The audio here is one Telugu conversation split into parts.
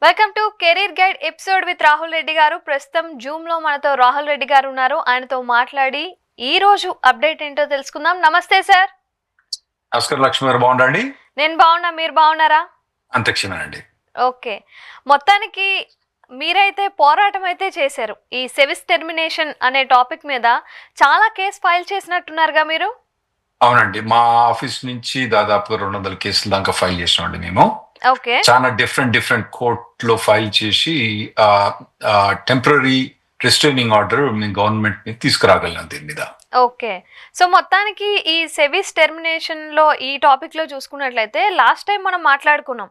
Welcome to career guide episode with Rahul Reddy గారు. ప్రస్తుతం జూమ్ లో మనతో రాహుల్ రెడ్డి గారు ఉన్నారు. ఆయనతో మాట్లాడి ఈ రోజు అప్డేట్ ఏంటో తెలుసుకుందాం. నమస్తే సార్. నమస్కారం లక్ష్మి గారు, బాగుండండి. నేను బాగున్నా, మీరు బాగున్నారా? అంతక్షమేనండి. ఓకే, మొత్తానికి మీరైతే పోరాటం అయితే చేశారు ఈ సెవిస్ టెర్మినేషన్ అనే టాపిక్ మీద. చాలా కేసు ఫైల్ చేసినట్టున్నారుగా మీరు? అవునండి, మా ఆఫీస్ నుంచి దాదాపు 200 కేసుల దాకా ఫైల్ చేసినామండి మేము. ఓకే, చాలా డిఫరెంట్ కోర్ట్ లో ఫైల్ చేసి టెంపరీ రిస్ట్రైనింగ్ ఆర్డర్ మేము గవర్నమెంట్ ని తీసుకురాగలిగాం దీని మీద. ఓకే, సో మొత్తానికి ఈ సెవిస్ టెర్మినేషన్ లో ఈ టాపిక్ లో చూసుకున్నట్లయితే లాస్ట్ టైం మనం మాట్లాడుకున్నాం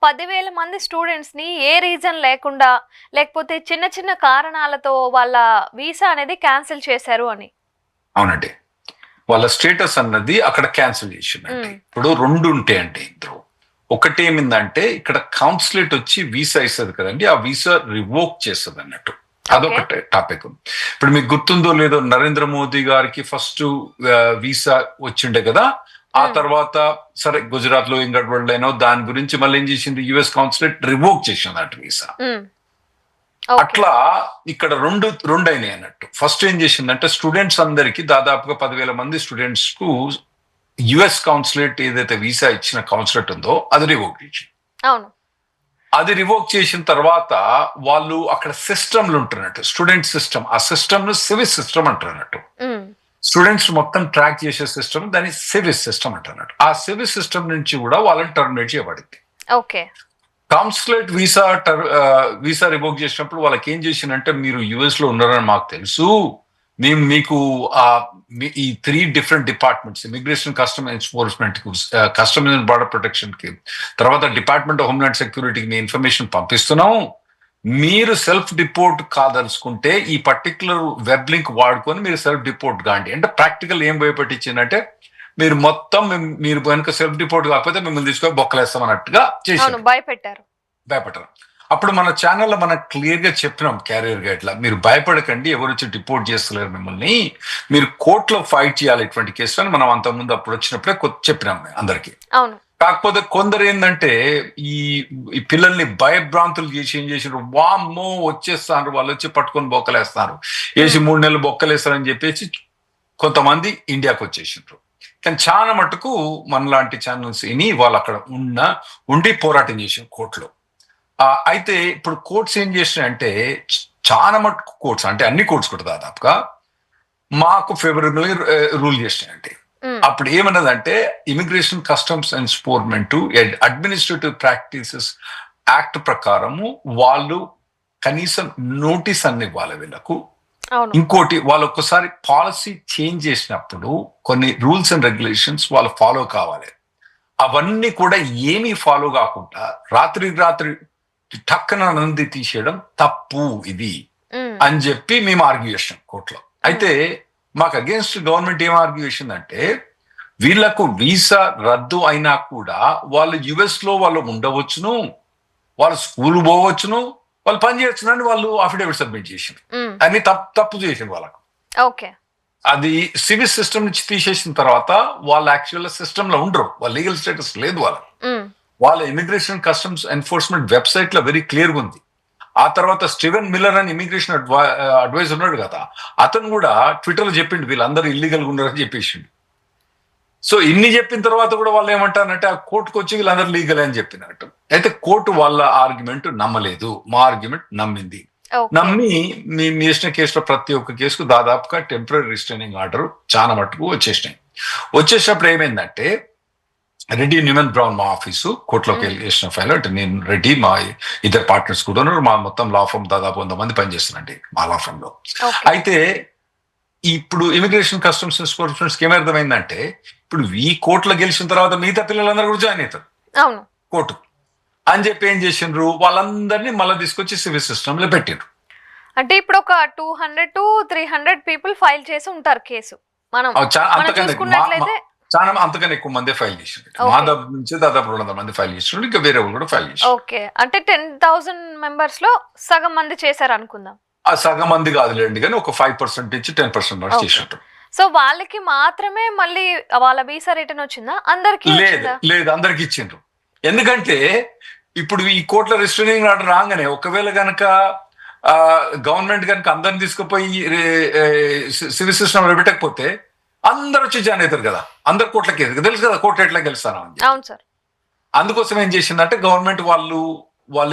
10,000 మంది స్టూడెంట్స్ ని ఏ రీజన్ లేకుండా లేకపోతే చిన్న చిన్న కారణాలతో వాళ్ళ వీసా అనేది క్యాన్సిల్ చేశారు అని. అవునండి, వాళ్ళ స్టేటస్ అన్నది అక్కడ క్యాన్సిల్ చేసిందండి. ఇప్పుడు రెండు ఉంటాయండి ఇందులో. ఒకటి ఏమిందంటే ఇక్కడ కౌన్సిలేట్ వచ్చి వీసా ఇస్తుంది కదండి, ఆ వీసా రివోక్ చేస్తుంది అన్నట్టు. అదొకటి టాపిక్. ఇప్పుడు మీకు గుర్తుందో లేదో, నరేంద్ర మోదీ గారికి ఫస్ట్ వీసా వచ్చిండే కదా, ఆ తర్వాత సరే గుజరాత్ లో ఏం గడబడలేనో దాని గురించి మళ్ళీ ఏం చేసింది, యుఎస్ కౌన్సిలేట్ రివోక్ చేసింది అటు వీసా. అట్లా ఇక్కడ రెండు అయినాయి అన్నట్టు. ఫస్ట్ ఏం చేసిందంటే స్టూడెంట్స్ అందరికి దాదాపుగా 10,000 మంది స్టూడెంట్స్ కు యుఎస్ కౌన్సిలేట్ ఏదైతే వీసా ఇచ్చిన కౌన్సిలేట్ ఉందో అది రివోక్ చేసింది. అవును, అది రివోక్ చేసిన తర్వాత వాళ్ళు అక్కడ సిస్టమ్లు ఉంటున్నట్టు, స్టూడెంట్ సిస్టమ్, ఆ సిస్టమ్ ను సివిస్ సిస్టమ్ అంటున్నట్టు. స్టూడెంట్స్ మొత్తం ట్రాక్ చేసే సిస్టమ్ దాన్ని సివిస్ సిస్టమ్ అంటున్నట్టు. ఆ సివిస్ సిస్టమ్ నుంచి కూడా వాళ్ళని టర్మినేట్ చేయబడింది. ఓకే, కాన్సులేట్ వీసా రివోక్ చేసినప్పుడు వాళ్ళకి ఏం చేసిందంటే, మీరు యుఎస్ లో ఉన్నారని మాకు తెలుసు, మేము మీకు ఈ 3 different departments, immigration, custom enforcement కు, కస్టమ్ అండ్ బార్డర్ ప్రొటెక్షన్ కి, తర్వాత డిపార్ట్మెంట్ ఆఫ్ హోమ్లాండ్ సెక్యూరిటీకి మీ ఇన్ఫర్మేషన్ పంపిస్తున్నాం. మీరు సెల్ఫ్ డిపోర్ట్ కాదలుచుకుంటే ఈ పర్టికులర్ వెబ్ లింక్ వాడుకొని మీరు సెల్ఫ్ డిపోర్ట్ కాండి. అంటే ప్రాక్టికల్ ఏం భయపెట్టించిందంటే, మీరు మొత్తం మీరు కనుక సెల్ఫ్ డిపోర్ట్ కాకపోతే మిమ్మల్ని తీసుకొని బొక్కలేస్తాం అన్నట్టుగా చేసి భయపెట్టారు. అప్పుడు మన ఛానల్లో మనం క్లియర్ గా చెప్పినాం క్యారియర్ గైడ్ లా, మీరు భయపడకండి, ఎవరు వచ్చి డిపోర్ట్ చేస్తలేరు మిమ్మల్ని, మీరు కోర్టులో ఫైట్ చేయాలి ఇటువంటి కేసులు అని మనం అంతకుముందు అప్పుడు వచ్చినప్పుడే చెప్పినాం అందరికి. కాకపోతే కొందరు ఏంటంటే ఈ పిల్లల్ని భయభ్రాంతులు చేసి ఏం చేసారు, వామ్మో వచ్చేస్తారు వాళ్ళు, వచ్చి పట్టుకొని బొక్కలేస్తారు, వేసి 3 నెలలు బొక్కలేస్తారని చెప్పేసి కొంతమంది ఇండియాకి వచ్చేసిండ్రు. కానీ చాలా మటుకు మనలాంటి ఛానల్స్ విని వాళ్ళు అక్కడ ఉండి పోరాటం చేసారు కోర్టులో. అయితే ఇప్పుడు కోర్ట్స్ ఏం చేసినాయంటే, చాలా మటుకు కోర్ట్స్ అంటే అన్ని కోర్ట్స్ కూడా దాదాపుగా మాకు ఫేవరబుల్ గా రూల్ చేసినాయండి. అప్పుడు ఏమన్నదంటే, immigration, customs and enforcement administrative practices act ప్రకారము వాళ్ళు కనీసం నోటీస్ అన్ని ఇవ్వాలి వీళ్ళకు. ఇంకోటి, వాళ్ళు ఒక్కసారి పాలసీ చేంజ్ చేసినప్పుడు కొన్ని రూల్స్ అండ్ రెగ్యులేషన్స్ వాళ్ళు ఫాలో కావాలి. అవన్నీ కూడా ఏమీ ఫాలో కాకుండా రాత్రి టక్కన నంది తీసేయడం తప్పు ఇది అని చెప్పి మేము ఆర్గ్యూ చేసాం కోర్టులో. అయితే మాకు అగేన్స్ట్ గవర్నమెంట్ ఏం ఆర్గ్యూ చేసిందంటే, వీళ్లకు వీసా రద్దు అయినా కూడా వాళ్ళు యుఎస్ లో వాళ్ళు ఉండవచ్చును, వాళ్ళు స్కూల్ పోవచ్చును, వాళ్ళు పని చేయొచ్చును అని వాళ్ళు అఫిడవిట్ సబ్మిట్ చేసింది. అని తప్పు చేసింది వాళ్ళకు. అది సివిల్ సిస్టమ్ నుంచి తీసేసిన తర్వాత వాళ్ళు యాక్చువల్ సిస్టమ్ లో ఉండరు, వాళ్ళ లీగల్ స్టేటస్ లేదు వాళ్ళకు. వాళ్ళ ఇమిగ్రేషన్ కస్టమ్స్ ఎన్ఫోర్స్మెంట్ వెబ్సైట్ లో వెరీ క్లియర్ గా ఉంది. ఆ తర్వాత స్టీవెన్ మిల్లర్ అని ఇమిగ్రేషన్ అడ్వైజర్ ఉన్నాడు కదా, అతను కూడా ట్విట్టర్ లో చెప్పిండు వీళ్ళందరూ ఇల్లీగల్ గా ఉన్నారని చెప్పేసిండు. సో ఇన్ని చెప్పిన తర్వాత కూడా వాళ్ళు ఏమంటారంటే, ఆ కోర్టుకు వచ్చి వీళ్ళందరూ లీగల్ అని చెప్పినట్టు. అయితే కోర్టు వాళ్ళ ఆర్గ్యుమెంట్ నమ్మలేదు, మా ఆర్గ్యుమెంట్ నమ్మింది. నమ్మి మేము చేసిన కేసులో ప్రతి ఒక్క కేసుకు దాదాపుగా టెంపరీ రిస్ట్రైనింగ్ ఆర్డర్ చాలా మటుకు వచ్చేసినప్పుడు ఏమైందంటే, రెడ్డి న్యూమన్ బ్రౌన్ మా ఆఫీసు కోర్టులోకి వేసిన ఫైల్. అంటే నేను రెడ్డి, మా ఇద్దరు పార్ట్నర్స్ కూడా ఉన్నారు, మా మొత్తం లా ఫర్మ్ దాదాపు 100 మంది పనిచేస్తున్నారండి మా లా ఫర్మ్ లో. అయితే ఇప్పుడు ఇమిగ్రేషన్, కస్టమ్స్ ఎన్ఫోర్స్మెంట్స్ ఏమర్థమైందంటే, ఇప్పుడు ఈ కోర్టులో గెలిచిన తర్వాత మిగతా పిల్లలందరూ కూడా జాయిన్ అవుతారు కోర్టు అని చెప్పి ఏం చేసిండ్రు, వాళ్ళందరినీ మళ్ళీ తీసుకొచ్చి సివిల్ సిస్టమ్ లో పెట్టిండ్రు. అంటే ఇప్పుడు ఒక 200 to 300 పీపుల్ ఫైల్ చేసి ఉంటారు కేసు. చాలా అంతకన్నా ఎక్కువ మంది ఫైల్ చేసిండ్రు. మా నుంచి దాదాపు 200 మంది ఫైల్ చేసిండ్రు, ఇంకా వేరే వాళ్ళు కూడా ఫైల్ చేసిండ్రు. ఓకే, అంటే 10,000 మెంబర్స్ లో సగం మంది చేశారు అనుకుందాం. ఆ సగం మంది కాదులేండి, కానీ ఒక 5% నుంచి 10% చేసినట్టు. సో వాళ్ళకి మాత్రమే మళ్ళీ వాళ్ళ వీసా రిటర్న్ వచ్చిందా? అందరికి లేదు, అందరికి ఇచ్చిండ్రు. ఎందుకంటే ఇప్పుడు ఈ కోర్టుల రిస్ట్రైనింగ్ ఆర్డర్ రాగానే ఒకవేళ కనుక గవర్నమెంట్ కనుక అందరిని తీసుకుపోయి సివిల్ సిస్టమ్ లో పెట్టకపోతే అందరు వచ్చి జాయిన్ అవుతారు కదా, అందరు కోర్టులకి తెలుసు కదా కోర్టు ఎట్లా గెలుస్తాను అని చెప్పి. అవును సార్. అందుకోసం ఏం చేసిందంటే గవర్నమెంట్ వాళ్ళు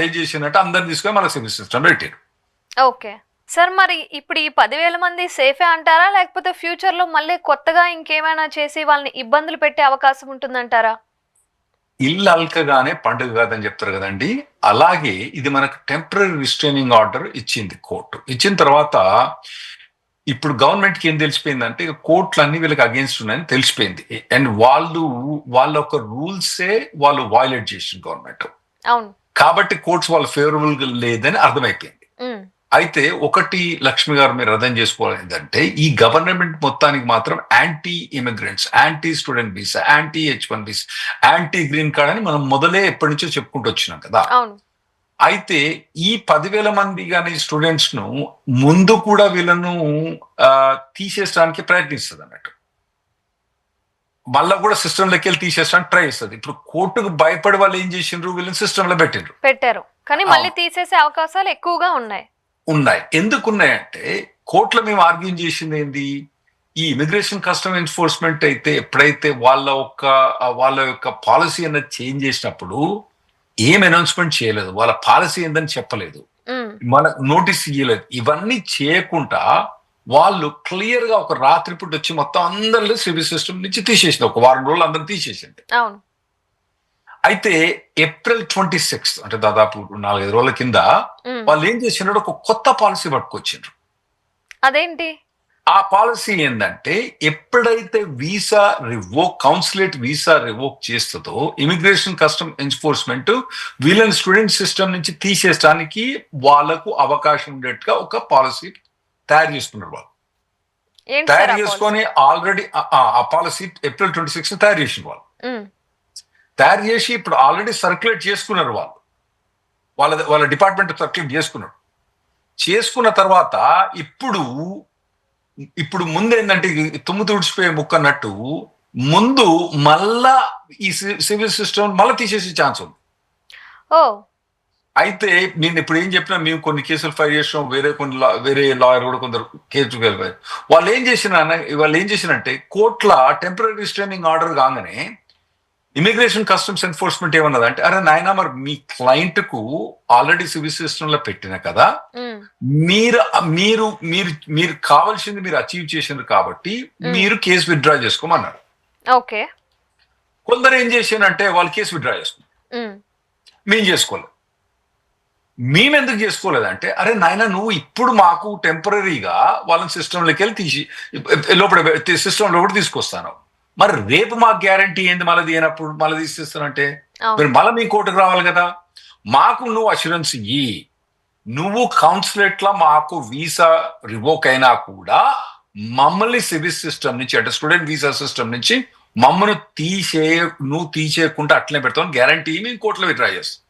ఏం చేసిందంటే అందరిని తీసుకొని మన సివిల్ సిస్టమ్ లో పెట్టారు. ఓకే సార్, మరి ఇప్పుడు ఈ 10,000 మంది సేఫే అంటారా, లేకపోతే ఫ్యూచర్ లో మళ్ళీ కొత్తగా ఇంకేమైనా చేసి వాళ్ళని ఇబ్బందులు పెట్టే అవకాశం ఉంటుందంటారా? ఇల్లు అల్కగానే పండుగ కాదని చెప్తారు కదండి, అలాగే ఇది మనకు టెంపరీ రిస్ట్రైనింగ్ ఆర్డర్ ఇచ్చింది కోర్టు. ఇచ్చిన తర్వాత ఇప్పుడు గవర్నమెంట్ కి ఏం తెలిసిపోయిందంటే కోర్టులు అన్ని వీళ్ళకి అగేన్స్ట్ ఉన్నాయని తెలిసిపోయింది. అండ్ వాళ్ళ ఒక రూల్సే వాళ్ళు వైలేట్ చేసింది గవర్నమెంట్. అవును. కాబట్టి కోర్ట్స్ వాళ్ళ ఫేవరబుల్ గా లేదని అర్థమైపోయింది. అయితే ఒకటి లక్ష్మి గారు మీరు అర్థం చేసుకోవాలి ఏంటంటే ఈ గవర్నమెంట్ మొత్తానికి మాత్రం anti immigrants, anti student visa, anti H1 visa, anti green card అని మనం మొదలే ఎప్పటి నుంచో చెప్పుకుంటూ వచ్చినాం కదా. అయితే ఈ 10,000 మంది కానీ స్టూడెంట్స్ ను ముందు కూడా వీళ్ళను తీసేయడానికి ప్రయత్నిస్తుంది అన్నట్టు, మళ్ళా కూడా సిస్టమ్ లెక్క వెళ్ళి తీసేయడానికి ట్రై చేస్తుంది. ఇప్పుడు కోర్టుకు భయపడి వాళ్ళు ఏం చేసిండ్రు, వీళ్ళని సిస్టమ్ లో పెట్టారు. కానీ మళ్ళీ తీసేసే అవకాశాలు ఎక్కువగా ఉన్నాయి. ఎందుకున్నాయంటే కోర్టులో మేము ఆర్గ్యూ చేసింది ఏంది, ఈ ఇమిగ్రేషన్ కస్టమ్ ఎన్ఫోర్స్మెంట్ అయితే ఎప్పుడైతే వాళ్ళ యొక్క పాలసీ అన్నది చేంజ్ చేసినప్పుడు ఏం అనౌన్స్మెంట్ చేయలేదు, వాళ్ళ పాలసీ ఏందని చెప్పలేదు, మన నోటీస్ ఇవ్వలేదు. ఇవన్నీ చేయకుండా వాళ్ళు క్లియర్ గా ఒక రాత్రిపూట వచ్చి మొత్తం అందరిలో సివిల్ సిస్టమ్ నుంచి తీసేసింది, ఒక వారం రోజులు అందరిని తీసేసింది. అయితే April 26 అంటే దాదాపు 4-5 రోజుల కింద వాళ్ళు ఏం చేసినారు, ఒక కొత్త పాలసీ పట్టుకొచ్చిండ్రు. అదేంటి ఆ పాలసీ ఏంటంటే ఎప్పుడైతే కౌన్సిలేట్ వీసా రివోక్ చేస్తుందో ఇమిగ్రేషన్ కస్టమ్ ఎన్ఫోర్స్మెంట్ వీళ్ళని స్టూడెంట్ సిస్టమ్ నుంచి తీసేయడానికి వాళ్ళకు అవకాశం ఉండేట్టుగా ఒక పాలసీ తయారు చేసుకున్నారు. వాళ్ళు తయారు చేసుకొని ఆల్రెడీ ఆ పాలసీ April 26 తయారు చేసిన వాళ్ళు తయారు చేసి ఇప్పుడు ఆల్రెడీ సర్క్యులేట్ చేసుకున్నారు. వాళ్ళ డిపార్ట్మెంట్ సర్క్యులేట్ చేసుకున్న తర్వాత ఇప్పుడు ముందు ఏంటంటే తుమ్ము తుడిచిపోయే ముక్క అన్నట్టు ముందు మళ్ళా ఈ సివిల్ సిస్టమ్ మళ్ళీ తీసేసే ఛాన్స్ ఉంది. అయితే నేను ఇప్పుడు ఏం చెప్పినా మేము కొన్ని కేసులు ఫైల్ చేసాం, వేరే లాయర్ కూడా కొందరు కేసులు వెళ్ళిపోయారు. వాళ్ళు ఏం చేసినంటే కోర్టుల టెంపరీ రిస్ట్రైనింగ్ ఆర్డర్ కాగానే ఇమిగ్రేషన్ కస్టమ్స్ ఎన్ఫోర్స్మెంట్ ఏమన్నదంటే, అరే నాయన మరి మీ క్లయింట్ కు ఆల్రెడీ సివిల్ సిస్టమ్ లో పెట్టిన కదా, మీరు కావాల్సింది మీరు అచీవ్ చేసినారు కాబట్టి మీరు కేసు విత్డ్రా చేసుకోమన్నారు. కొందరు ఏం చేసానంటే వాళ్ళు కేసు విత్డ్రా చేసుకున్నారు, మేము చేసుకోలేదు. మేమెందుకు చేసుకోలేదంటే, అరే నాయన నువ్వు ఇప్పుడు మాకు టెంపరీగా వాళ్ళని సిస్టంలోకి వెళ్ళి తీసి లోపల సిస్టమ్ లో కూడా తీసుకొస్తాను, మరి రేపు మాకు గ్యారంటీ ఏంది మళ్ళీ తీయనప్పుడు మళ్ళీ తీసేస్తానంటే మీరు మళ్ళీ మీ కోర్టుకు రావాలి కదా. మాకు నువ్వు అష్యూరెన్స్ ఇయ్యి, నువ్వు కౌన్సిలేట్ లో మాకు వీసా రివోక్ అయినా కూడా మమ్మల్ని సివిల్ సిస్టమ్ నుంచి అంటే స్టూడెంట్ వీసా సిస్టమ్ నుంచి మమ్మల్ని నువ్వు తీసేయకుండా అట్లనే పెడతావు గ్యారంటీ మేము కోర్టులో విత్డ్రా చేస్తాం.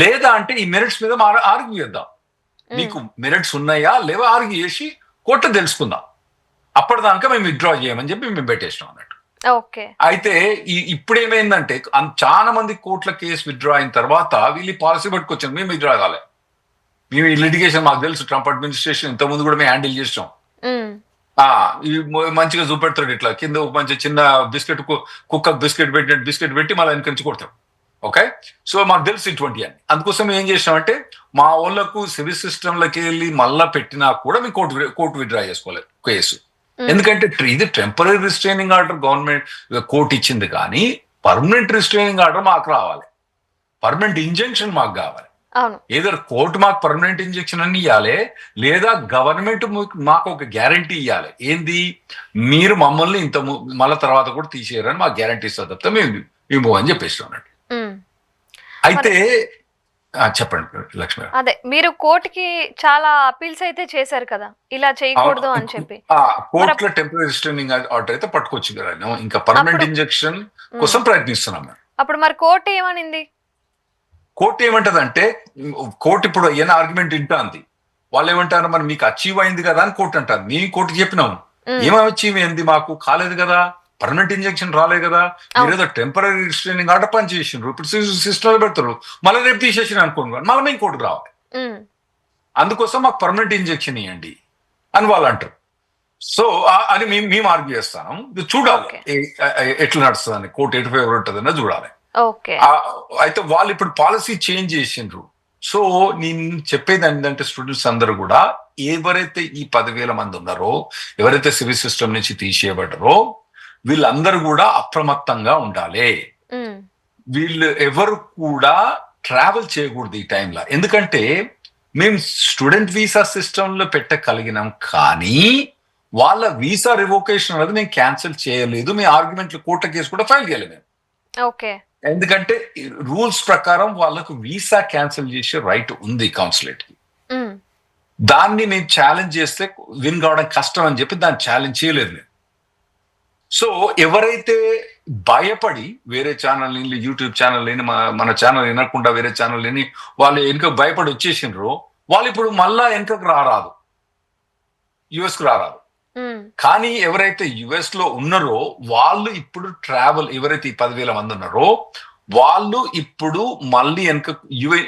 లేదా అంటే ఈ మెరిట్స్ మీద ఆర్గ్యూ చేద్దాం, నీకు మెరిట్స్ ఉన్నాయా లేవా ఆర్గ్యూ చేసి కోర్టు తెలుసుకుందాం, అప్పటిదాకా మేము విత్డ్రా చేయమని చెప్పి మేము పెట్టేసినాం అన్నట్టు. అయితే ఇప్పుడు ఏమైందంటే చాలా మంది కోర్టుల కేసు విత్డ్రా అయిన తర్వాత వీళ్ళు పాలసీ పట్టుకొచ్చారు, మేము విత్డ్రా కాలే, మేము ఈ లిటిగేషన్ మాకు తెలుసు, ట్రంప్ అడ్మినిస్ట్రేషన్ ఇంతకుముందు కూడా మేము హ్యాండిల్ చేసాం, మంచిగా చూపెడతాడు ఇట్లా కింద మంచి చిన్న బిస్కెట్ కుక్క బిస్కెట్ పెట్టి మళ్ళీ వెనకంచి కొడతాం. ఓకే, సో మాకు తెలుసు ఇటువంటి అని. అందుకోసం ఏం చేసామంటే మా వాళ్ళకు సివిల్ సిస్టంలోకి వెళ్ళి మళ్ళా పెట్టినా కూడా మేము కోర్టు విత్డ్రా చేసుకోలేదు కేసు. ఎందుకంటే ఇది temporary restraining order government court ఇచ్చింది, కానీ పర్మనెంట్ రిస్ట్రైనింగ్ ఆర్డర్ మాకు రావాలి, పర్మనెంట్ ఇంజంక్షన్ మాకు కావాలి. ఏదో కోర్టు మాకు పర్మనెంట్ ఇంజెక్షన్ అని ఇవ్వాలి, లేదా గవర్నమెంట్ మాకు ఒక గ్యారంటీ ఇవ్వాలి, ఏంది మీరు మమ్మల్ని మళ్ళీ తర్వాత కూడా తీసేయరని మాకు గ్యారంటీ ఇస్తుంది తప్ప మేము అని చెప్పేసి అన్నట్టు. అయితే చెప్పండి లక్ష్మి. అదే మీరు కోర్టుకి చాలా అపీల్స్ అయితే చేశారు కదా ఇలా చేయకూడదు అని చెప్పి. కోర్టులో టెంపరీ రిస్ట్రైనింగ్ ఆర్డర్ అయితే పట్టుకొచ్చి కదా, ఇంకా పర్మనెంట్ ఇంజెక్షన్ కోసం ప్రయత్నిస్తున్నాం. అప్పుడు మరి కోర్టు ఏమనింది? కోర్టు ఏమంటదంటే, కోర్టు ఇప్పుడు ఏమైనా ఆర్గ్యుమెంట్ వింటాంది, వాళ్ళు ఏమంటారు మరి మీకు అచీవ్ అయింది కదా అని కోర్టు అంటారు. మేము కోర్టు చెప్పినాము ఏమో అచీవ్ అయింది, మాకు కాలేదు కదా, పర్మనెంట్ ఇంజెక్షన్ రాలే కదా, మీరు ఏదో టెంపరీ రిస్ట్రైనింగ్ ఆర్డర్ పని చేసిండ్రు, ఇప్పుడు సిస్టమ్ పెడతారు, మళ్ళీ రేపు తీసేసిన అనుకోండి, మళ్ళీ మేము ఇంకోటి రావాలి, అందుకోసం మాకు పర్మనెంట్ ఇంజెక్షన్ ఇవ్వండి అని వాళ్ళు అంటారు. సో అని మేము ఆర్గ్యూ చేస్తాను. ఇది చూడాలి ఎట్లా నడుస్తుంది అని, కోర్టు ఎటు ఫేవర్ ఉంటుందన్న చూడాలి. అయితే వాళ్ళు ఇప్పుడు పాలసీ చేంజ్ చేసిండ్రు. సో నేను చెప్పేది ఏంటంటే స్టూడెంట్స్ అందరూ కూడా ఎవరైతే ఈ 10,000 మంది ఉన్నారో, ఎవరైతే సివిల్ సిస్టమ్ నుంచి తీసేయబడ్డారో వీళ్ళందరూ కూడా అప్రమత్తంగా ఉండాలి. వీళ్ళు ఎవరు కూడా ట్రావెల్ చేయకూడదు ఈ టైంలో. ఎందుకంటే మేము స్టూడెంట్ వీసా సిస్టమ్ లో పెట్టగలిగినాం, కానీ వాళ్ళ వీసా రివోకేషన్ అనేది మేము క్యాన్సిల్ చేయలేదు. మీ ఆర్గ్యుమెంట్లు కోర్టు కేసు కూడా ఫైల్ చేయలేదు మేము. ఎందుకంటే రూల్స్ ప్రకారం వాళ్ళకు వీసా క్యాన్సిల్ చేసే రైట్ ఉంది కౌన్సిలేట్ కి. దాన్ని మేము ఛాలెంజ్ చేస్తే విన్ కావడం కష్టం అని చెప్పి దాన్ని ఛాలెంజ్ చేయలేదు మేము. సో ఎవరైతే భయపడి వేరే ఛానల్ యూట్యూబ్ ఛానల్ లేని మన ఛానల్ వినకుండా వేరే ఛానల్ లేని వాళ్ళు వెనుక భయపడి వచ్చేసిండ్రు, వాళ్ళు ఇప్పుడు మళ్ళా వెనుకకు రారాదు, యుఎస్కు రారాదు. కానీ ఎవరైతే యుఎస్ లో ఉన్నారో వాళ్ళు ఇప్పుడు ట్రావెల్, ఎవరైతే ఈ 10,000 మంది ఉన్నారో వాళ్ళు ఇప్పుడు మళ్ళీ వెనక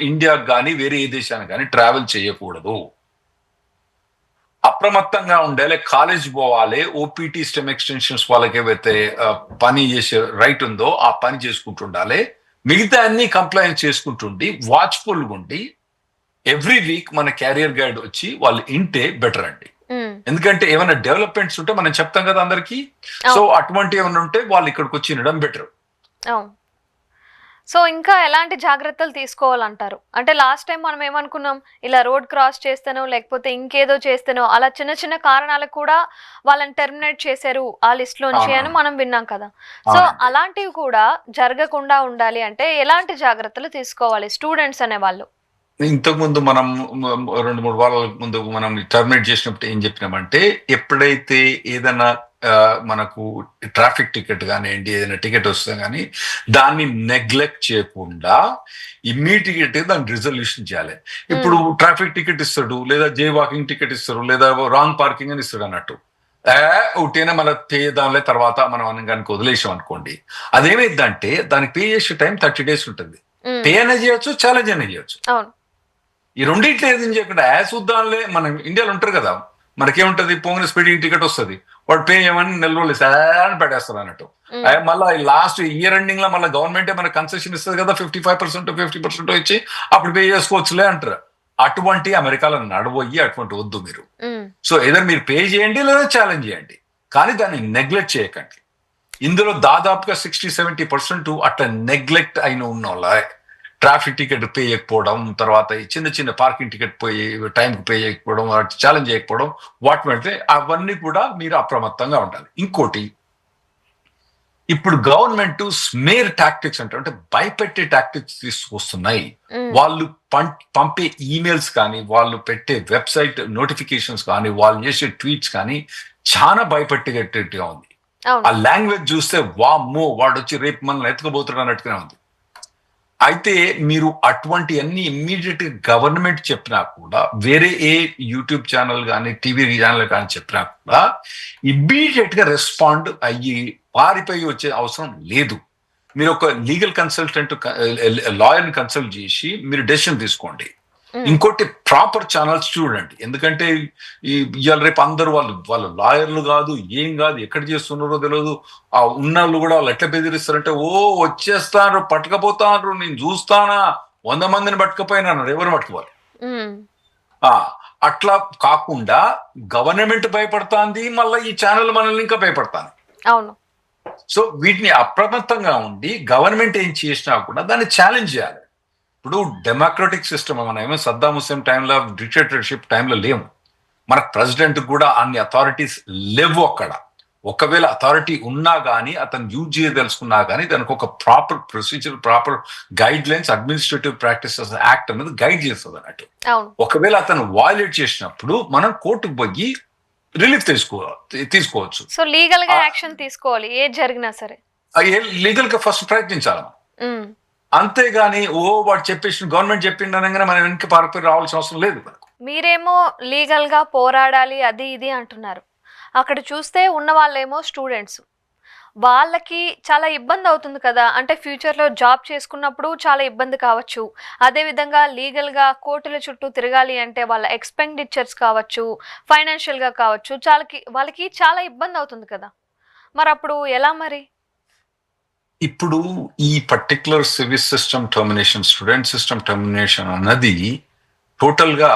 ఇండియాకి కానీ వేరే ఏ దేశానికి కానీ ట్రావెల్ చేయకూడదు. అప్రమత్తంగా ఉండాలి, కాలేజ్ పోవాలి, ఓపీటీ స్టెమ్ ఎక్స్టెన్షన్స్ వాళ్ళకి ఏవైతే పని చేసే రైట్ ఉందో ఆ పని చేసుకుంటుండాలి. మిగతా అన్ని కంప్లైంట్ చేసుకుంటుండి వాచ్ఫుల్గా ఉండి ఎవ్రీ వీక్ మన క్యారియర్ గైడ్ వచ్చి వాళ్ళు ఇంటే బెటర్ అండి. ఎందుకంటే ఏమైనా డెవలప్మెంట్స్ ఉంటే మనం చెప్తాం కదా అందరికి. సో అటువంటి ఏమైనా ఉంటే వాళ్ళు ఇక్కడికి వచ్చి వినడం బెటర్. సో ఇంకా ఎలాంటి జాగ్రత్తలు తీసుకోవాలంటారు? అంటే లాస్ట్ టైం మనం ఏమనుకున్నాం, ఇలా రోడ్ క్రాస్ చేస్తేనో లేకపోతే ఇంకేదో చేస్తేనో అలా చిన్న చిన్న కారణాలకు కూడా వాళ్ళని టెర్మినేట్ చేశారు ఆ లిస్ట్ లోంచి అని మనం విన్నాం కదా. సో అలాంటివి కూడా జరగకుండా ఉండాలి అంటే ఎలాంటి జాగ్రత్తలు తీసుకోవాలి స్టూడెంట్స్ అనే వాళ్ళు? ఇంతకుముందు మనం 2-3 వారాల ముందు మనం టర్మినేట్ చేసినప్పుడు ఏం చెప్పినామంటే, ఎప్పుడైతే ఏదైనా మనకు ట్రాఫిక్ టికెట్ కానివ్వండి, ఏదైనా టికెట్ వస్తే కానీ దాన్ని నెగ్లెక్ట్ చేయకుండా ఇమ్మీడియట్ గా దాన్ని రిజల్యూషన్ చేయాలి. ఇప్పుడు ట్రాఫిక్ టికెట్ ఇస్తాడు, లేదా జే వాకింగ్ టికెట్ ఇస్తారు, లేదా రాంగ్ పార్కింగ్ అని ఇస్తాడు అన్నట్టు ఒకటేనా మన పే దానిలో తర్వాత మనం కనుక వదిలేసాం అనుకోండి, అదేమైందంటే దానికి పే చేసే టైం 30 days ఉంటుంది. పే అనేది చేయొచ్చు, ఛాలెంజ్ అనేది చేయొచ్చు. ఈ రెండింటిలో ఏది చేయకుండా చూద్దాంలే, మనం ఇండియాలో ఉంటారు కదా, మనకేముంటది, పోంగిన స్పీడింగ్ టికెట్ వస్తుంది, వాడు పే చేయమని 4 రోజులు అని పెట్టేస్తారు అన్నట్టు. మళ్ళీ లాస్ట్ ఇయర్ ఎండింగ్ లో మళ్ళీ గవర్నమెంటే మనకు కన్సెషన్ ఇస్తుంది కదా, 55% 50% ఇచ్చి అప్పుడు పే చేసుకోవచ్చులే అంటారు. అటువంటి అమెరికాలో నడబోయి అటువంటి వద్దు మీరు. సో ఏదైనా మీరు పే చేయండి లేదా ఛాలెంజ్ చేయండి, కానీ దాన్ని నెగ్లెక్ట్ చేయకండి. ఇందులో దాదాపుగా 60-70% అట్లా నెగ్లెక్ట్ అయిన ఉన్న వాళ్ళ ట్రాఫిక్ టికెట్ పే చేయకపోవడం, తర్వాత చిన్న చిన్న పార్కింగ్ టికెట్ పోయి టైంకి పే చేయకపోవడం, ఛాలెంజ్ చేయకపోవడం, వాటి పెడితే అవన్నీ కూడా మీరు అప్రమత్తంగా ఉండాలి. ఇంకోటి, ఇప్పుడు గవర్నమెంట్ స్మేర్ టాక్టిక్స్ అంటే భయపెట్టే టాక్టిక్స్ తీసుకొస్తున్నాయి. వాళ్ళు పంపే ఈమెయిల్స్ కానీ, వాళ్ళు పెట్టే వెబ్సైట్ నోటిఫికేషన్స్ కానీ, వాళ్ళు చేసే ట్వీట్స్ కానీ చాలా భయపెట్టేటట్టుగా ఉంది. ఆ లాంగ్వేజ్ చూస్తే వామ్మో వాడు వచ్చి రేపు మనల్ని ఎత్తుకోబోతున్నాడు అన్నట్టుగానే ఉంది. అయితే మీరు అటువంటి అన్ని ఇమ్మీడియట్ గవర్నమెంట్ చెప్పినా కూడా, వేరే ఏ యూట్యూబ్ ఛానల్ కానీ టీవీ ఛానల్ కానీ చెప్పినా కూడా ఇమ్మీడియట్ గా రెస్పాండ్ అయ్యి పారిపోయి వచ్చే అవసరం లేదు. మీరు ఒక లీగల్ కన్సల్టెంట్ లాయర్ని కన్సల్ట్ చేసి మీరు డెసిషన్ తీసుకోండి. ఇంకోటి, ప్రాపర్ ఛానల్స్ చూడండి. ఎందుకంటే ఇవాళ రేపు అందరూ వాళ్ళు లాయర్లు కాదు, ఏం కాదు, ఎక్కడ చేస్తున్నారో తెలియదు. ఆ ఉన్నవాళ్ళు కూడా వాళ్ళు ఎట్లా బెదిరిస్తారంటే, వచ్చేస్తాను, పట్టుకపోతాను, నేను చూస్తానా, 100 మందిని పట్టుకపోయినా, ఎవరు పట్టుకోవాలి. అట్లా కాకుండా గవర్నమెంట్ భయపడుతుంది, మళ్ళీ ఈ ఛానల్ మనల్ని ఇంకా భయపడతాను. సో వీటిని అప్రమత్తంగా ఉండి గవర్నమెంట్ ఏం చేసినా కూడా దాన్ని ఛాలెంజ్ చేయాలి. ఇప్పుడు డెమోక్రటిక్ సిస్టమ్, మనం ఏమో సద్దాం హుస్సేన్ టైంలో డిక్టేటర్షిప్ టైంలో లేము. మనకు ప్రెసిడెంట్ కూడా అన్ని అథారిటీస్ లేవు అక్కడ. ఒకవేళ అథారిటీ ఉన్నా కానీ అతను యూజ్ చేయదలుచుకున్నా కానీ దానికి ఒక proper procedure, proper guide lines, administrative practices act అనేది గైడ్ చేస్తుంది అన్నట్టు. ఒకవేళ అతను వయలేట్ చేసినప్పుడు మనం కోర్టుకు పోయి రిలీఫ్ తీసుకోవచ్చు. సో లీగల్ గా యాక్షన్ తీసుకోవాలి ఏది జరిగినా సరే. లీగల్ గా ఫస్ట్ ప్రయత్నించాలి. అంతేగాని వాడు చెప్పేసి గవర్నమెంట్ చెప్పింది అనగానే మనం వెనక్కి పారిపోయి రావాల్సిన అవసరం లేదు. మీరేమో లీగల్ గా పోరాడాలి అది ఇది అంటున్నారు, అక్కడ చూస్తే ఉన్న వాళ్ళేమో స్టూడెంట్స్. వాళ్ళకి చాలా ఇబ్బంది అవుతుంది కదా, అంటే ఫ్యూచర్లో జాబ్ చేసుకున్నప్పుడు చాలా ఇబ్బంది కావచ్చు. అదేవిధంగా లీగల్గా కోర్టుల చుట్టూ తిరగాలి అంటే వాళ్ళ ఎక్స్పెండిచర్స్ కావచ్చు, ఫైనాన్షియల్గా కావచ్చు, వాళ్ళకి చాలా ఇబ్బంది అవుతుంది కదా. మరి అప్పుడు ఎలా మరి? ఇప్పుడు ఈ particular civil system termination, student system termination అన్నది టోటల్ గా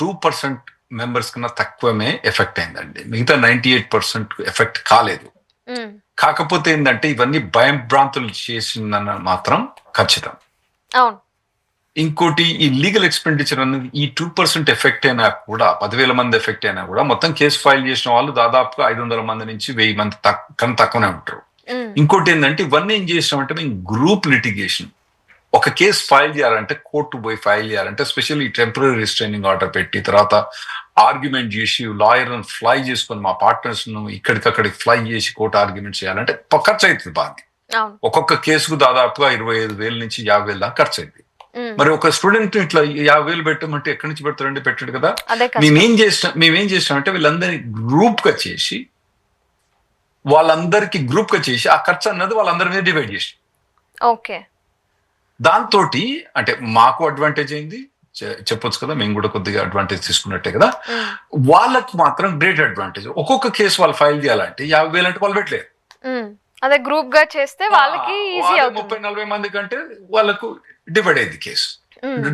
2% మెంబర్స్ కన్నా తక్కువమే ఎఫెక్ట్ అయిందండి. మిగతా 98% ఎఫెక్ట్ కాలేదు. కాకపోతే ఏంటంటే ఇవన్నీ భయం భ్రాంతులు చేసిందన్న మాత్రం ఖచ్చితం. అవును. ఇంకోటి, ఈ లీగల్ ఎక్స్పెండిచర్ అనేది ఈ 2% ఎఫెక్ట్ అయినా కూడా, 10,000 మంది ఎఫెక్ట్ అయినా కూడా, మొత్తం కేసు ఫైల్ చేసిన వాళ్ళు దాదాపుగా 500 మంది నుంచి 1000 మంది కన్నా తక్కువనే ఉంటారు. ఇంకోటి ఏంటంటే ఇవన్నీ ఏం చేసినామంటే మేము గ్రూప్ లిటిగేషన్, ఒక కేసు ఫైల్ చేయాలంటే కోర్టు పోయి ఫైల్ చేయాలంటే స్పెషల్లీ టెంపరీ రిస్ట్రైనింగ్ ఆర్డర్ పెట్టి తర్వాత ఆర్గ్యుమెంట్ చేసి లాయర్ ఫ్లై చేసుకొని మా పార్ట్నర్స్ ను ఇక్కడికక్కడికి ఫ్లై చేసి కోర్టు ఆర్గ్యుమెంట్ చేయాలంటే ఖర్చు అవుతుంది బాగా. ఒక్కొక్క కేసుకు దాదాపుగా 25,000 నుంచి 50,000 దాకా ఖర్చు అయింది. మరి ఒక స్టూడెంట్ ఇట్లా 50,000 పెట్టమంటే ఎక్కడి నుంచి పెడతారండి? పెట్టాడు కదా. మేమేం చేస్తామంటే వీళ్ళందరినీ గ్రూప్ గా చేసి ఆ ఖర్చు అన్నది వాళ్ళందరి మీద డివైడ్ చేసి, ఓకే, దాంతో అంటే మాకు అడ్వాంటేజ్ అయింది చెప్పొచ్చు కదా, మేము కూడా కొద్దిగా అడ్వాంటేజ్ తీసుకున్నట్టే కదా. వాళ్ళకి మాత్రం గ్రేట్ అడ్వాంటేజ్. ఒక్కొక్క కేసు వాళ్ళు ఫైల్ చేయాలంటే 50,000 అంటే వాళ్ళు పెట్టలేరు. అదే గ్రూప్ గా చేస్తే వాళ్ళకి 30-40 మంది కంటే వాళ్ళకు డివైడ్ అయింది కేసు,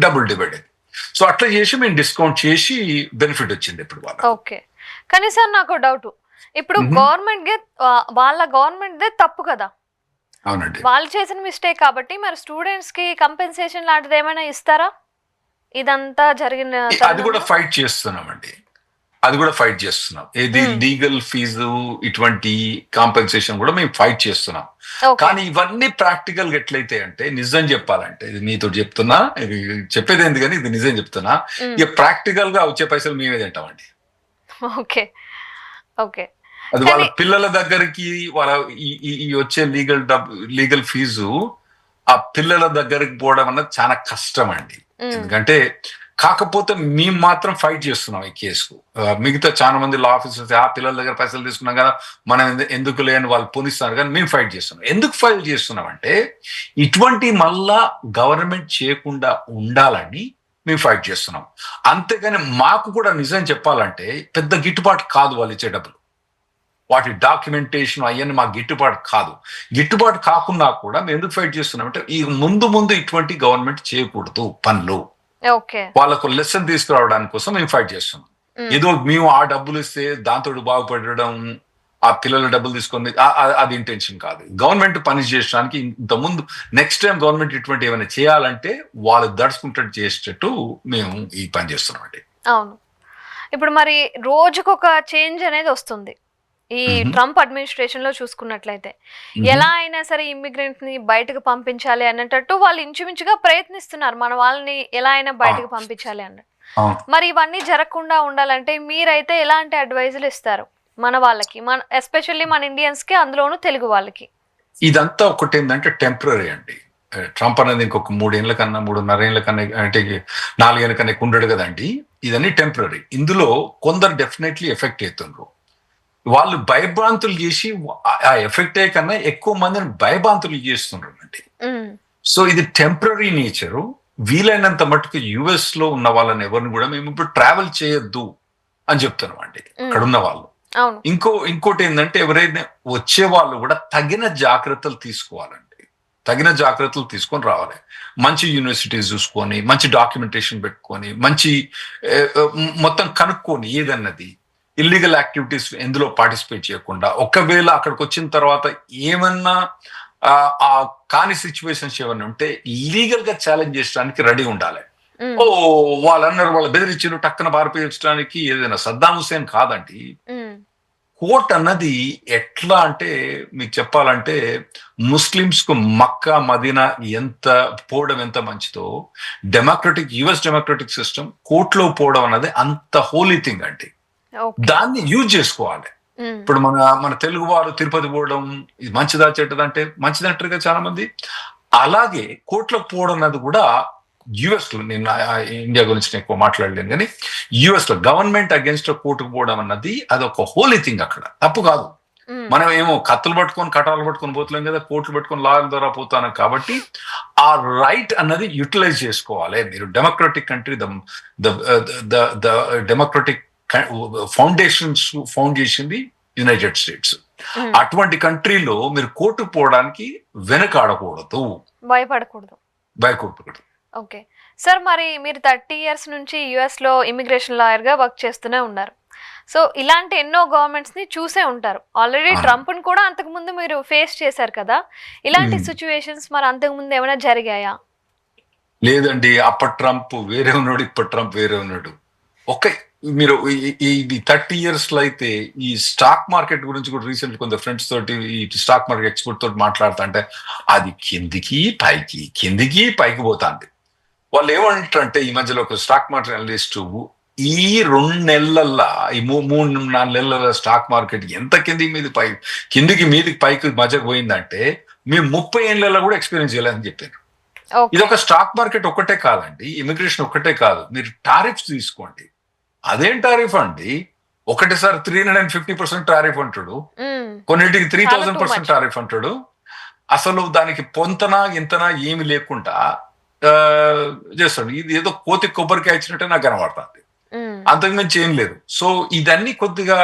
డబుల్ డివైడ్ అయింది. సో అట్లా చేసి మేము డిస్కౌంట్ చేసి బెనిఫిట్ వచ్చింది ఇప్పుడు వాళ్ళకి. ఓకే. కానీ సార్ నాకు డౌట్, ఇప్పుడు గవర్నమెంట్ దే తప్పు కదా. అవునండి, వాళ్ళు చేసిన మిస్టేక్ కాబట్టి మరి స్టూడెంట్స్ కి కంపెన్సేషన్ లాంటిది ఏమైనా ఇస్తారా? ఇదంతా జరిగిన అది కూడా ఫైట్ చేస్తున్నాం. ఏది లీగల్ ఫీజు ఇటువంటి కాంపెన్సేషన్ కూడా మేము ఫైట్ చేస్తున్నాం. కానీ ఇవన్నీ ప్రాక్టికల్ గా ఎట్లయితే అంటే, నిజం చెప్పాలంటే, ఇది మీతో చెప్తున్నా, ఇది చెప్పేది ఏంది కానీ ఇది నిజం చెప్తున్నా, ఇక ప్రాక్టికల్ గా వచ్చే పైసలు మేమే తింటామండి. Okay okay. అది వాళ్ళ పిల్లల దగ్గరికి వాళ్ళ ఈ వచ్చే లీగల్ ఫీజు ఆ పిల్లల దగ్గరికి పోవడం అన్నది చాలా కష్టం అండి. ఎందుకంటే కాకపోతే మేము మాత్రం ఫైట్ చేస్తున్నాం ఈ కేసుకు. మిగతా చాలా మంది లా ఆఫీసర్స్ ఆ పిల్లల దగ్గర పైసలు తీసుకున్నాం కదా మనం ఎందుకు లేని వాళ్ళు పోనిస్తారు, కానీ మేము ఫైట్ చేస్తున్నాం. ఎందుకు ఫైట్ చేస్తున్నాం అంటే ఇటువంటి మళ్ళా గవర్నమెంట్ చేయకుండా ఉండాలని మేము ఫైట్ చేస్తున్నాం. అంతేగాని మాకు కూడా నిజం చెప్పాలంటే పెద్ద గిట్టుబాటు కాదు వాళ్ళు ఇచ్చే డబ్బులు. వాటి డాక్యుమెంటేషన్ అవన్నీ మాకు గిట్టుబాటు కాదు. గిట్టుబాటు కాకుండా కూడా మేము ఎందుకు ఫైట్ చేస్తున్నాం అంటే ఈ ముందు ఇటువంటి గవర్నమెంట్ చేయకూడదు పనులు, వాళ్ళకు లెసన్ తీసుకురావడానికి కోసం మేము ఫైట్ చేస్తున్నాం. ఏదో మేము ఆ డబ్బులు ఇస్తే దాంతో బాగుపడడం, ఆ పిల్లల డబ్బులు తీసుకొని అది ఇంటెన్షన్ కాదు. గవర్నమెంట్ పని చేయడానికి ఇంతకుముందు నెక్స్ట్ టైం గవర్నమెంట్ ఇటువంటి ఏమైనా చేయాలంటే వాళ్ళు దడుచుకుంటూ చేసేటట్టు మేము ఈ పని చేస్తున్నాం అండి. అవును. ఇప్పుడు మరి రోజుకొక చేంజ్ అనేది వస్తుంది ఈ ట్రంప్ అడ్మినిస్ట్రేషన్ లో చూసుకున్నట్లయితే. ఎలా అయినా సరే ఇమ్మిగ్రెంట్ ని బయటకు పంపించాలి అన్నట్టు వాళ్ళు ఇంచుమించుగా ప్రయత్నిస్తున్నారు, మన వాళ్ళని ఎలా అయినా బయటకు పంపించాలి అన్నట్టు. మరి ఇవన్నీ జరగకుండా ఉండాలంటే మీరైతే ఎలాంటి అడ్వైజులు ఇస్తారు మన వాళ్ళకి, ఎస్పెషల్లీ మన ఇండియన్స్ కి, అందులోనూ తెలుగు వాళ్ళకి? ఇదంతా ఒకటి ఏంటంటే టెంపరీ అండి. ట్రంప్ అనేది ఇంకొక 3 ఏళ్ల కన్నా 3.5 ఏళ్ల కన్నా అంటే 4 ఏళ్ల కన్నా ఉండడు కదండి. ఇదన్నీ టెంపరీ. ఇందులో కొందరు డెఫినెట్లీ ఎఫెక్ట్ అవుతుండ్రు. వాళ్ళు భయభ్రాంతులు చేసి ఆ ఎఫెక్ట్ అయ్యే కన్నా ఎక్కువ మందిని భయభ్రాంతులు చేస్తుండ్రు అండి. సో ఇది టెంపరీ నేచరు. వీలైనంత మటుకు యుఎస్ లో ఉన్న వాళ్ళని ఎవరిని కూడా మేము ఇప్పుడు ట్రావెల్ చేయొద్దు అని చెప్తున్నాం అండి అక్కడ ఉన్న వాళ్ళు. ఇంకోటి ఏంటంటే ఎవరైనా వచ్చే వాళ్ళు కూడా తగిన జాగ్రత్తలు తీసుకోవాలండి. తగిన జాగ్రత్తలు తీసుకొని రావాలి. మంచి యూనివర్సిటీస్ చూసుకొని, మంచి డాక్యుమెంటేషన్ పెట్టుకొని, మంచి మొత్తం కనుక్కొని, ఏదన్నది ఇల్లీగల్ యాక్టివిటీస్ ఎందులో పార్టిసిపేట్ చేయకుండా, ఒకవేళ అక్కడికి వచ్చిన తర్వాత ఏమన్నా ఆ కాని సిచ్యువేషన్స్ ఏమన్నా ఉంటే లీగల్ గా ఛాలెంజ్ చేయడానికి రెడీ ఉండాలి. వాళ్ళన్నారు వాళ్ళు బెదిరించారు టక్కన పారిపోయించడానికి, ఏదైనా సద్దాం హుసేన్ కాదండి. కోర్ట్ అన్నది ఎట్లా అంటే మీకు చెప్పాలంటే ముస్లిమ్స్ కు మక్కా మదీనా ఎంత పోవడం ఎంత మంచిదో, యుఎస్ డెమోక్రటిక్ సిస్టమ్ కోర్టులో పోవడం అన్నది అంత హోలీ థింగ్ అండి. దాన్ని యూజ్ చేసుకోవాలి. ఇప్పుడు మన తెలుగు వారు తిరుపతి పోవడం ఇది మంచిదా చెడ్డదంటే మంచిదంటారుగా చాలా మంది. అలాగే కోర్టులకు పోవడం అన్నది కూడా యుఎస్ లో, నేను ఇండియా గురించి ఎక్కువ మాట్లాడలేను కానీ యుఎస్ లో గవర్నమెంట్ అగేన్స్ట్ కోర్టుకు పోవడం అన్నది అదొక హోలీ థింగ్. అక్కడ తప్పు కాదు. మనం ఏమో కత్తులు పట్టుకొని కటాలు పట్టుకొని పోతున్నాం కదా, కోట్లు పట్టుకొని లాయల ద్వారా పోతాను. కాబట్టి ఆ రైట్ అన్నది యూటిలైజ్ చేసుకోవాలి మీరు. Democratic country, the democratic foundations found చేసింది యునైటెడ్ స్టేట్స్. అటువంటి కంట్రీలో మీరు కోర్టుకు పోవడానికి వెనకాడకూడదు, భయపడకూడదు. ఓకే సార్, మరి మీరు 30 years నుంచి US లో ఇమిగ్రేషన్ లాయర్ గా వర్క్ చేస్తూనే ఉన్నారు. సో ఇలాంటి ఎన్నో గవర్నమెంట్స్ ని చూసే ఉంటారు. ఆల్రెడీ ట్రంప్ ని కూడా అంతకు ముందు మీరు ఫేస్ చేశారు కదా. ఇలాంటి సిచ్యువేషన్స్ మరి అంతకు ముందు ఏమైనా జరిగాయా? లేదండి, అప్పటి ట్రంప్ వేరే ఉన్నాడు, ఇప్పటి ట్రంప్ వేరే ఉన్నాడు. మీరు ఈ 30 years లో అయితే ఈ స్టాక్ మార్కెట్ గురించి కూడా రీసెంట్ కొంత ఫ్రెండ్స్ తోటి ఈ స్టాక్ మార్కెట్ ఎక్స్పర్ట్ తోటి మాట్లాడుతా అంటే అది కిందికి పైకి పోతాంది. వాళ్ళు ఏమంటారంటే ఈ మధ్యలో ఒక స్టాక్ మార్కెట్ అనలిస్ట్ ఈ 2 నెలల్లో ఈ 3-4 నెలల స్టాక్ మార్కెట్ ఎంత కిందికి మీదికి పైకి మధ్యకు పోయిందంటే మేము 30 ఏళ్ళలో కూడా ఎక్స్పీరియన్స్ చేయాలని చెప్పారు. ఇది ఒక స్టాక్ మార్కెట్ ఒక్కటే కాదండి, ఇమిగ్రేషన్ ఒక్కటే కాదు. మీరు టారిఫ్స్ తీసుకోండి, అదేం టారిఫ్ అండి, ఒకటిసారి 350% టారిఫ్ అంటాడు, కొన్నిటికి 3000% టారిఫ్ అంటాడు. అసలు దానికి పొంతనా ఇంతనా ఏమి లేకుండా చేస్తాడు. ఇది ఏదో కోతి కొబ్బరికాయ ఇచ్చినట్టే నాకు కనబడుతుంది, అంతకుమించి ఏం లేదు. సో ఇదన్నీ కొద్దిగా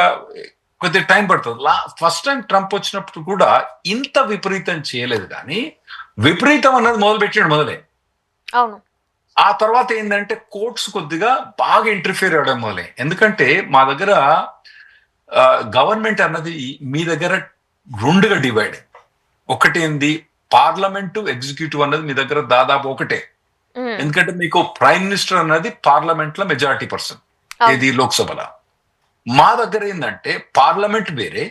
టైం పడుతుంది. ఫస్ట్ టైం ట్రంప్ వచ్చినప్పుడు కూడా ఇంత విపరీతం చేయలేదు, కానీ విపరీతం అన్నది మొదలే. అవును. ఆ తర్వాత ఏంటంటే కోర్ట్స్ కొద్దిగా బాగా ఇంటర్ఫియర్ అవ్వడం మొదలే. ఎందుకంటే మా దగ్గర గవర్నమెంట్ అన్నది మీ దగ్గర 2గా డివైడ్. ఒకటి ఏంది, పార్లమెంటు, ఎగ్జిక్యూటివ్ అన్నది మీ దగ్గర దాదాపు ఒకటే. ఎందుకంటే మీకు ప్రైమ్ మినిస్టర్ అన్నది పార్లమెంట్ లో మెజారిటీ పర్సన్, ఏది లోక్సభలో. మా దగ్గర ఏంటంటే పార్లమెంట్ వేరే,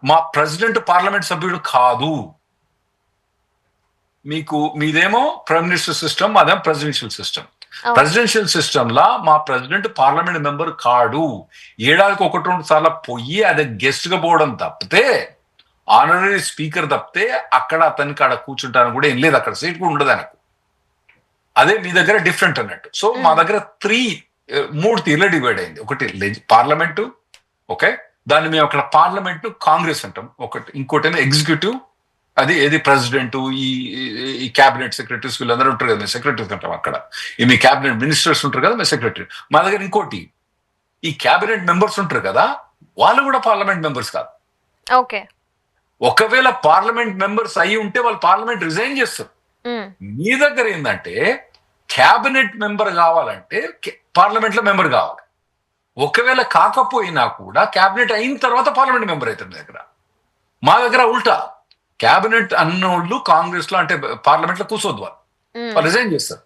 మా ప్రెసిడెంట్ పార్లమెంట్ సభ్యుడు కాదు. మీదేమో ప్రైమ్ మినిస్టర్ సిస్టమ్, అదేమో ప్రెసిడెన్షియల్ సిస్టమ్. ప్రెసిడెన్షియల్ సిస్టమ్ లా మా ప్రెసిడెంట్ పార్లమెంట్ మెంబర్ కాడు. ఏడాదికి 1-2 సార్లు పోయి అదే గెస్ట్ గా పోవడం తప్పితే, ఆనరీ స్పీకర్ తప్పితే అక్కడ అతనికి ఆడ కూర్చుంటాను కూడా ఏం లేదు, అక్కడ సీట్ కూడా ఉండదు ఆయనకు. అదే మీ దగ్గర డిఫరెంట్ అన్నట్టు. సో మా దగ్గర 3 తీర్ల డివైడ్ అయింది. ఒకటి పార్లమెంటు, ఓకే, దాన్ని మేము అక్కడ పార్లమెంట్ కాంగ్రెస్ అంటాం ఒకటి. ఇంకోటి ఎగ్జిక్యూటివ్, అది ఏది ప్రెసిడెంట్, ఈ క్యాబినెట్ సెక్రటరీస్ వీళ్ళందరూ ఉంటారు కదా, మేము సెక్రటరీస్ అంటాం అక్కడ. మీ క్యాబినెట్ మినిస్టర్స్ ఉంటారు కదా, మేము సెక్రటరీ. మా దగ్గర ఇంకోటి, ఈ క్యాబినెట్ మెంబర్స్ ఉంటారు కదా, వాళ్ళు కూడా పార్లమెంట్ మెంబర్స్ కాదు. ఓకే, ఒకవేళ పార్లమెంట్ మెంబర్స్ అయి ఉంటే వాళ్ళు పార్లమెంట్ రిజైన్ చేస్తారు. మీ దగ్గర ఏంటంటే క్యాబినెట్ మెంబర్ కావాలంటే పార్లమెంట్ లో మెంబర్ కావాలి. ఒకవేళ కాకపోయినా కూడా క్యాబినెట్ అయిన తర్వాత పార్లమెంట్ మెంబర్ అవుతారు మీ దగ్గర. మా దగ్గర ఉల్టా, క్యాబినెట్ అన్నోళ్ళు కాంగ్రెస్ లో అంటే పార్లమెంట్ లో కూర్చోద్దు, వాళ్ళు రిజైన్ చేస్తారు.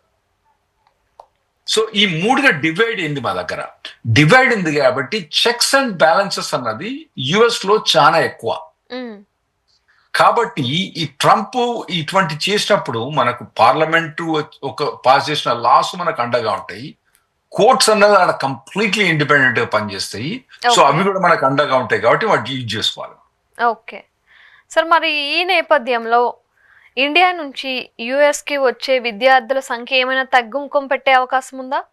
సో ఈ 3గా డివైడ్ అయింది మా దగ్గర. డివైడ్ అయింది కాబట్టి చెక్స్ అండ్ బ్యాలెన్సెస్ అన్నది యుఎస్ లో చాలా ఎక్కువ. కాబట్టి ఈ ట్రంప్ ఇటువంటి చేసినప్పుడు మనకు పార్లమెంటు ఒక పాస్ చేసిన లాస్ మనకు అండగా ఉంటాయి, కోర్ట్స్ అన్నది ఆడ కంప్లీట్లీ ఇండిపెండెంట్ గా పనిచేస్తాయి. సో అవి కూడా మనకు అండగా ఉంటాయి కాబట్టి వాటి యూజ్ చేసుకోవాలి. ఓకే సార్, మరి ఈ నేపథ్యంలో ఇండియా నుంచి US కి వచ్చే విద్యార్థుల సంఖ్య ఏమైనా తగ్గుముఖం పెట్టే అవకాశం ఉందా?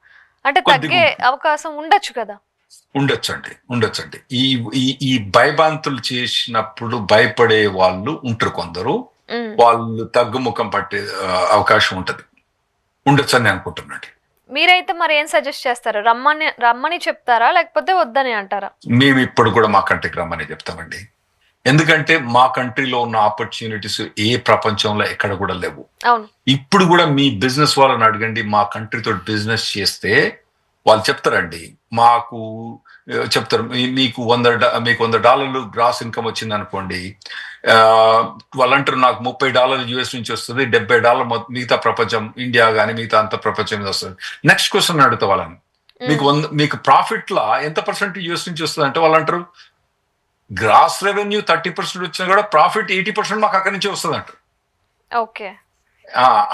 అంటే తగ్గే అవకాశం ఉండొచ్చు కదా? ఉండొచ్చండి. ఈ భయభ్రాంతులు చేసినప్పుడు భయపడే వాళ్ళు ఉంటారు కొందరు, వాళ్ళు తగ్గుముఖం పట్టే అవకాశం ఉండొచ్చు అని అనుకుంటున్నాండి. మీరైతే మరి ఏం సజెస్ట్ చేస్తారు? రమ్మని చెప్తారా లేకపోతే వద్దని అంటారా? మేము ఇప్పుడు కూడా మా కంట్రీకి రమ్మని చెప్తామండి. ఎందుకంటే మా కంట్రీలో ఉన్న ఆపర్చునిటీస్ ఏ ప్రపంచంలో ఎక్కడ కూడా లేవు. ఇప్పుడు కూడా మీ బిజినెస్ వాళ్ళని అడగండి, మా కంట్రీతో బిజినెస్ చేస్తే వాళ్ళు చెప్తారండి, మాకు చెప్తారు మీకు $100 గ్రాస్ ఇన్కమ్ వచ్చింది అనుకోండి, వాళ్ళు అంటారు నాకు $30 US నుంచి వస్తుంది, $70 మిగతా ప్రపంచం ఇండియా కానీ మిగతా అంత ప్రపంచం మీద వస్తుంది. నెక్స్ట్ క్వశ్చన్ అడుగుతా వాళ్ళని, మీకు ప్రాఫిట్ లా ఎంత % US నుంచి వస్తుంది అంటే వాళ్ళు అంటారు గ్రాస్ రెవెన్యూ 30% వచ్చినా కూడా ప్రాఫిట్ 80% మాకు అక్కడి నుంచి వస్తుంది అంటారు. ఓకే,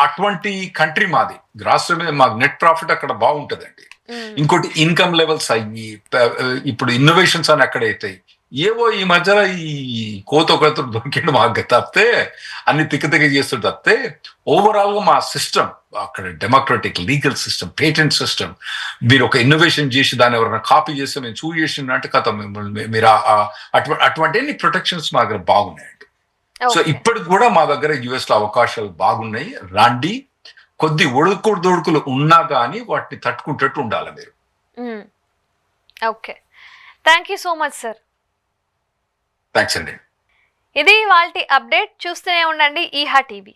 అటువంటి కంట్రీ మాది. గ్రాస్ రెవెన్యూ మాకు నెట్ ప్రాఫిట్ అక్కడ బాగుంటదండి. ఇంకోటి ఇన్కమ్ లెవెల్స్ అయ్యి ఇప్పుడు ఇన్నోవేషన్స్ అని ఎక్కడైతాయి, ఏవో ఈ మధ్యలో ఈ కోత ఒకరితో దొరికిండు మాకు తప్పితే అన్ని తిక్క చేస్తుంటే తప్పితే ఓవరాల్ గా మా సిస్టమ్ అక్కడ democratic legal system patent system మీరు ఒక ఇన్నోవేషన్ చేసి దాన్ని ఎవరైనా కాపీ చేస్తే మేము చూ చేసినట్టు కథ మీరు అటువంటి ప్రొటెక్షన్స్ మా దగ్గర బాగున్నాయండి. So okay. ఇప్పటికి కూడా మా దగ్గర యుఎస్ లో అవకాశాలు బాగున్నాయి. రండి, కొద్ది ఒడుకులు ఉన్నా కానీ వాటిని తట్టుకుంటట్టు ఉండాలి మీరు. Okay, thank you so much sir. Thanks అండి. ఇది వాళ్ళ అప్డేట్. చూస్తూనే ఉండండి ఈహా టీవీ.